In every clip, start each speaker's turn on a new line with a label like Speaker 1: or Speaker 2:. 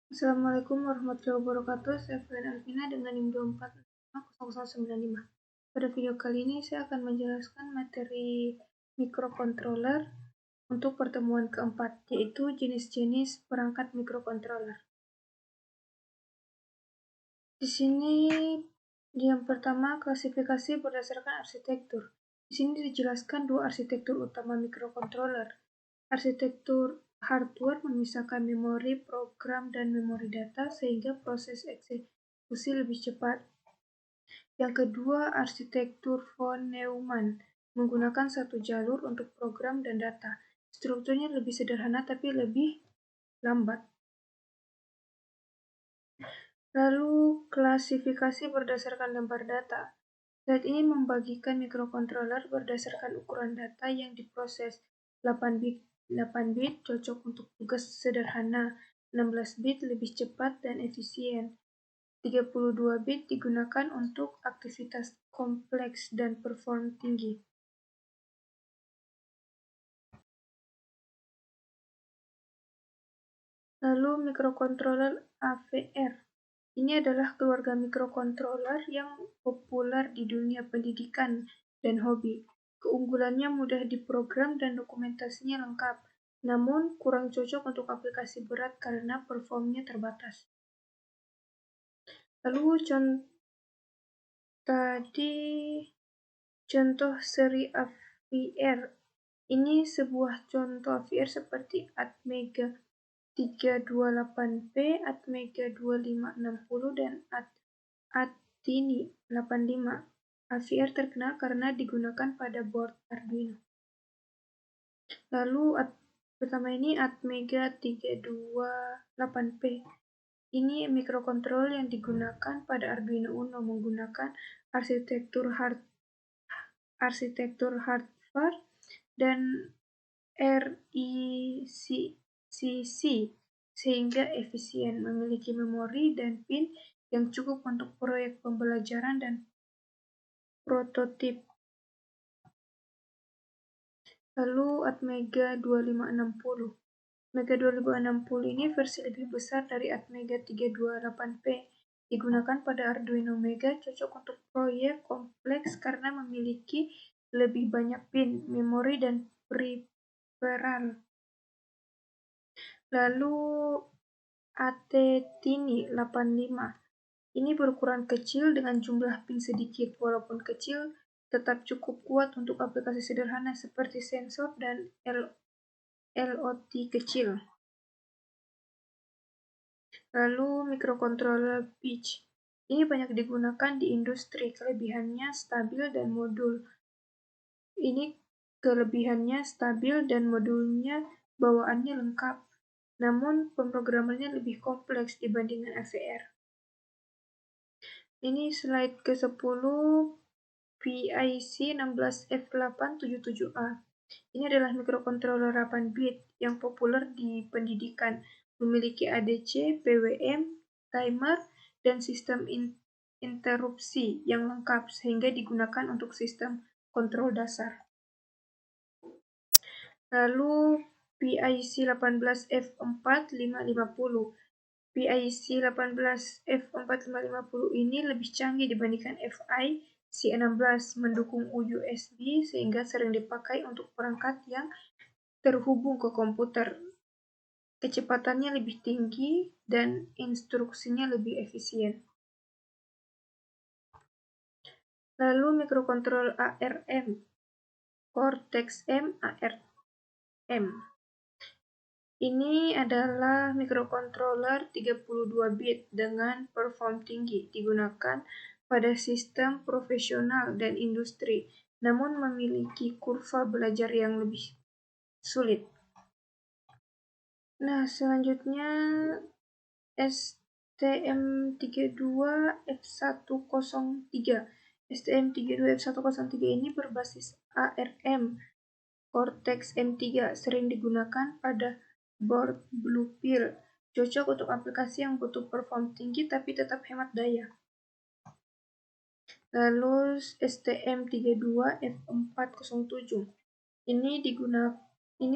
Speaker 1: Assalamualaikum warahmatullahi wabarakatuh. Saya Feren Alvina dengan NIM 240095. Pada video kali ini saya akan menjelaskan materi mikrokontroler untuk pertemuan keempat, yaitu jenis-jenis perangkat mikrokontroler. Di sini yang pertama klasifikasi berdasarkan arsitektur. Di sini dijelaskan dua arsitektur utama mikrokontroler. Arsitektur hardware memisahkan memori program dan memori data sehingga proses eksekusi lebih cepat. Yang kedua, arsitektur von Neumann menggunakan satu jalur untuk program dan data. Strukturnya lebih sederhana tapi lebih lambat. Lalu, klasifikasi berdasarkan lembar data. Slide ini membagikan mikrokontroler berdasarkan ukuran data yang diproses. 8 bit cocok untuk tugas sederhana, 16 bit lebih cepat dan efisien, 32 bit digunakan untuk aktivitas kompleks dan perform tinggi. Lalu mikrokontroler AVR. Ini adalah keluarga mikrokontroler yang populer di dunia pendidikan dan hobi. Keunggulannya mudah diprogram dan dokumentasinya lengkap, namun kurang cocok untuk aplikasi berat karena performnya terbatas. Lalu contoh seri AVR. Ini sebuah contoh AVR seperti Atmega 328P, Atmega 2560, dan Attini 85. AVR terkenal karena digunakan pada board Arduino. Lalu pertama ini Atmega 328P. Ini mikrokontroler yang digunakan pada Arduino Uno menggunakan arsitektur hardware dan RISC sehingga efisien, memiliki memori dan pin yang cukup untuk proyek pembelajaran dan prototip. Lalu Atmega 2560. Atmega 2560 ini versi lebih besar dari Atmega 328P. Digunakan pada Arduino Mega, cocok untuk proyek kompleks karena memiliki lebih banyak pin, memori, dan peripheral. Lalu Attini 85. Ini berukuran kecil dengan jumlah pin sedikit. Walaupun kecil, tetap cukup kuat untuk aplikasi sederhana seperti sensor dan LOT kecil. Lalu mikrokontroler pitch. Ini banyak digunakan di industri. Kelebihannya stabil dan modulnya bawaannya lengkap. Namun pemrogramannya lebih kompleks dibandingkan AVR. Ini slide ke-10 PIC 16F877A. Ini adalah mikrokontroler 8 bit yang populer di pendidikan, memiliki ADC, PWM, timer, dan sistem interupsi yang lengkap sehingga digunakan untuk sistem kontrol dasar. Lalu PIC 18F4550. PIC 18F4550 ini lebih canggih dibandingkan FI C16, mendukung USB sehingga sering dipakai untuk perangkat yang terhubung ke komputer. Kecepatannya lebih tinggi dan instruksinya lebih efisien. Lalu mikrokontroler ARM, Cortex-M ARM. Ini adalah mikrokontroler 32 bit dengan perform tinggi, digunakan pada sistem profesional dan industri, namun memiliki kurva belajar yang lebih sulit. Nah, selanjutnya STM32F103. STM32F103 ini berbasis ARM Cortex M3, sering digunakan pada board Bluepill, cocok untuk aplikasi yang butuh perform tinggi tapi tetap hemat daya. Lalu STM32F407. Ini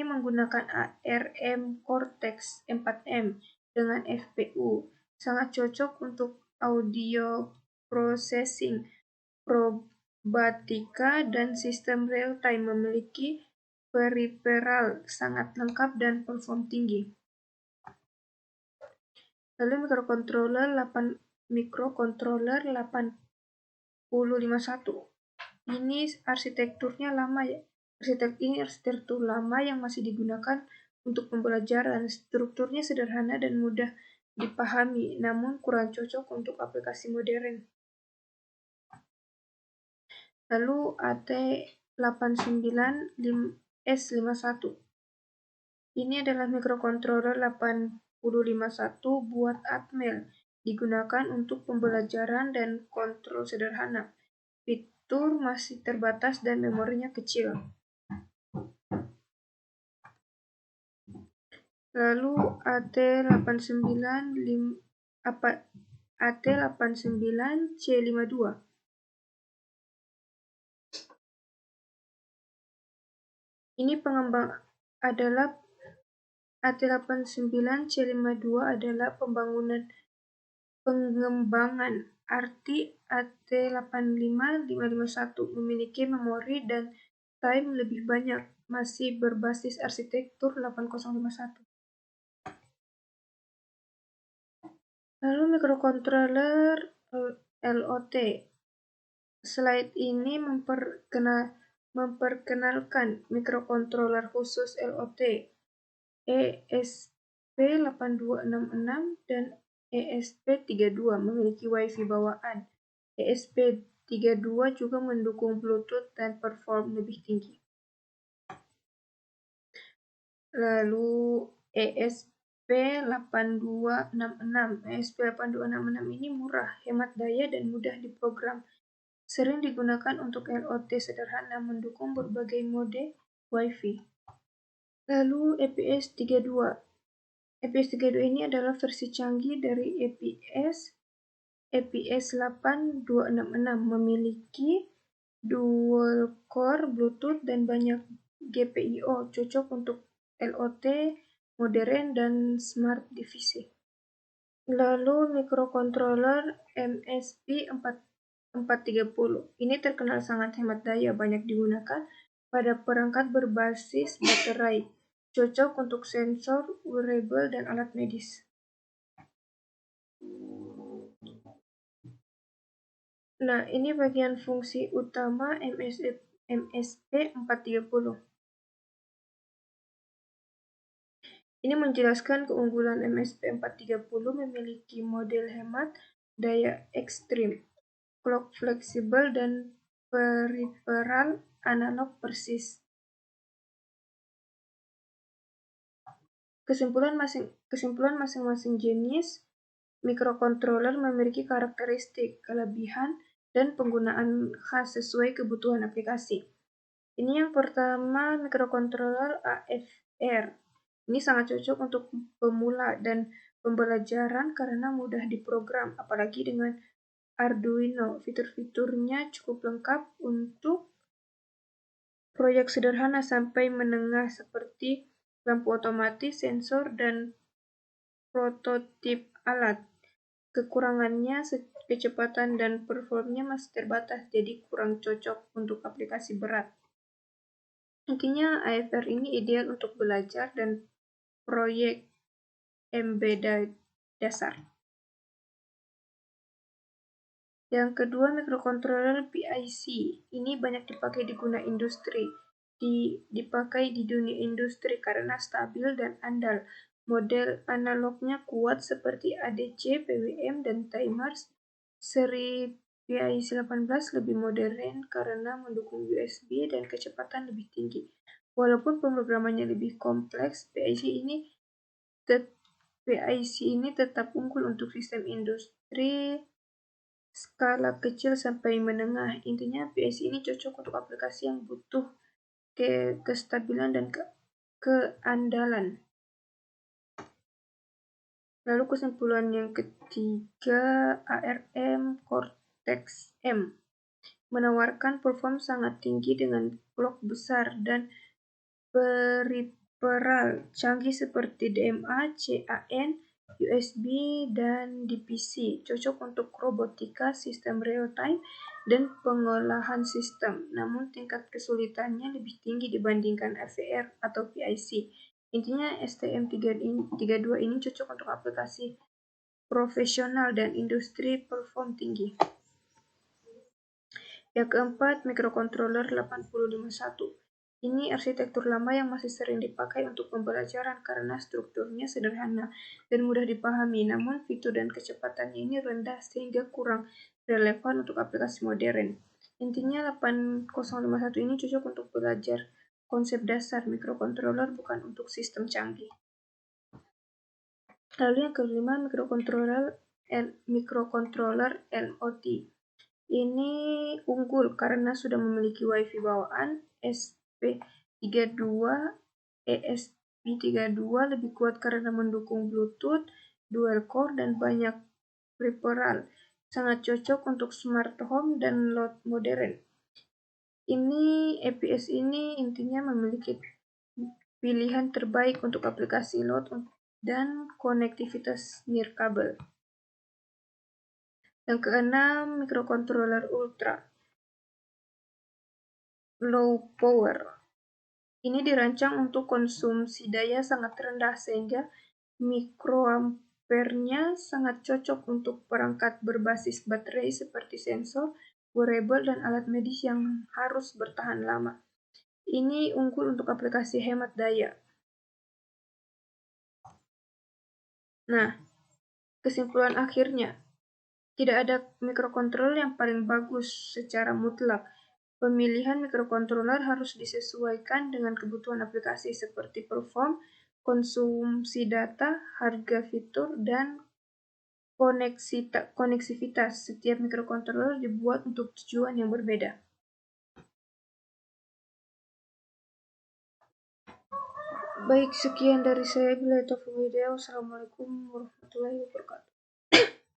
Speaker 1: menggunakan ARM Cortex M4M dengan FPU. Sangat cocok untuk audio processing, probatika, dan sistem real-time. Memiliki peripheral sangat lengkap dan perform tinggi. Lalu mikrokontroler 8051. Ini arsitekturnya lama ya. Arsitektur lama yang masih digunakan untuk pembelajaran. Strukturnya sederhana dan mudah dipahami, namun kurang cocok untuk aplikasi modern. Lalu AT89S51. Ini adalah mikrokontroler 8051 buat Atmel, digunakan untuk pembelajaran dan kontrol sederhana. Fitur masih terbatas dan memorinya kecil. Lalu AT89C52. Ini AT89C52 adalah pengembangan arti AT85551, memiliki memori dan time lebih banyak, masih berbasis arsitektur 8051. Lalu mikrokontroler LOT. Slide ini memperkenalkan mikrokontroler khusus LOT ESP8266 dan ESP32, memiliki WiFi bawaan. ESP32 juga mendukung Bluetooth dan perform lebih tinggi. Lalu ESP8266 ini murah, hemat daya, dan mudah diprogram. Sering digunakan untuk LOT sederhana, mendukung berbagai mode WiFi. Lalu EPS32. EPS32 ini adalah versi canggih dari EPS8266, memiliki dual core Bluetooth dan banyak GPIO, cocok untuk LOT modern dan smart device. Lalu mikrokontroler MSP430. Ini terkenal sangat hemat daya, banyak digunakan pada perangkat berbasis baterai, cocok untuk sensor, wearable, dan alat medis. Nah, ini bagian fungsi utama MSP430. Ini menjelaskan keunggulan MSP430, memiliki model hemat daya ekstrim, clock fleksibel, dan peripheral analog persis. Kesimpulan masing-masing jenis mikrokontroler memiliki karakteristik, kelebihan, dan penggunaan khas sesuai kebutuhan aplikasi. Ini yang pertama, mikrokontroler AFR. Ini sangat cocok untuk pemula dan pembelajaran karena mudah diprogram, apalagi dengan Arduino. Fitur-fiturnya cukup lengkap untuk proyek sederhana sampai menengah seperti lampu otomatis, sensor, dan prototip alat. Kekurangannya, kecepatan dan performnya masih terbatas, jadi kurang cocok untuk aplikasi berat. Intinya, AFR ini ideal untuk belajar dan proyek embedded dasar. Yang kedua, mikrokontroler PIC. Ini banyak dipakai di dunia industri karena stabil dan andal. Model analognya kuat seperti ADC, PWM, dan timers. Seri PIC 18 lebih modern karena mendukung USB dan kecepatan lebih tinggi. Walaupun pemrogramannya lebih kompleks, PIC ini tetap unggul untuk sistem industri skala kecil sampai menengah. Intinya, PIC ini cocok untuk aplikasi yang butuh kestabilan dan keandalan. Lalu kesimpulan yang ketiga, ARM Cortex-M menawarkan perform sangat tinggi dengan clock besar dan peripheral canggih seperti DMA, CAN, USB, dan DPC, cocok untuk robotika, sistem real-time, dan pengolahan sistem. Namun tingkat kesulitannya lebih tinggi dibandingkan FVR atau PIC. Intinya STM32 ini cocok untuk aplikasi profesional dan industri perform tinggi. Yang keempat, microcontroller 8051. Ini arsitektur lama yang masih sering dipakai untuk pembelajaran karena strukturnya sederhana dan mudah dipahami, namun fitur dan kecepatannya ini rendah sehingga kurang relevan untuk aplikasi modern. Intinya 8051 ini cocok untuk belajar konsep dasar microcontroller, bukan untuk sistem canggih. Lalu yang kelima, microcontroller MOT. Ini unggul karena sudah memiliki WiFi bawaan, ESP32, lebih kuat karena mendukung Bluetooth, dual core, dan banyak peripheral. Sangat cocok untuk smart home dan load modern. EPS ini intinya memiliki pilihan terbaik untuk aplikasi load dan konektivitas nirkabel. Yang keenam, microcontroller ultra low power. Ini dirancang untuk konsumsi daya sangat rendah sehingga mikroampernya sangat cocok untuk perangkat berbasis baterai seperti sensor, wearable, dan alat medis yang harus bertahan lama. Ini unggul untuk aplikasi hemat daya. Nah, kesimpulan akhirnya, tidak ada microcontroller yang paling bagus secara mutlak. Pemilihan microcontroller harus disesuaikan dengan kebutuhan aplikasi seperti perform, konsumsi data, harga fitur, dan koneksivitas. Setiap microcontroller dibuat untuk tujuan yang berbeda. Baik, sekian dari saya. Bila itu video. Assalamualaikum warahmatullahi wabarakatuh.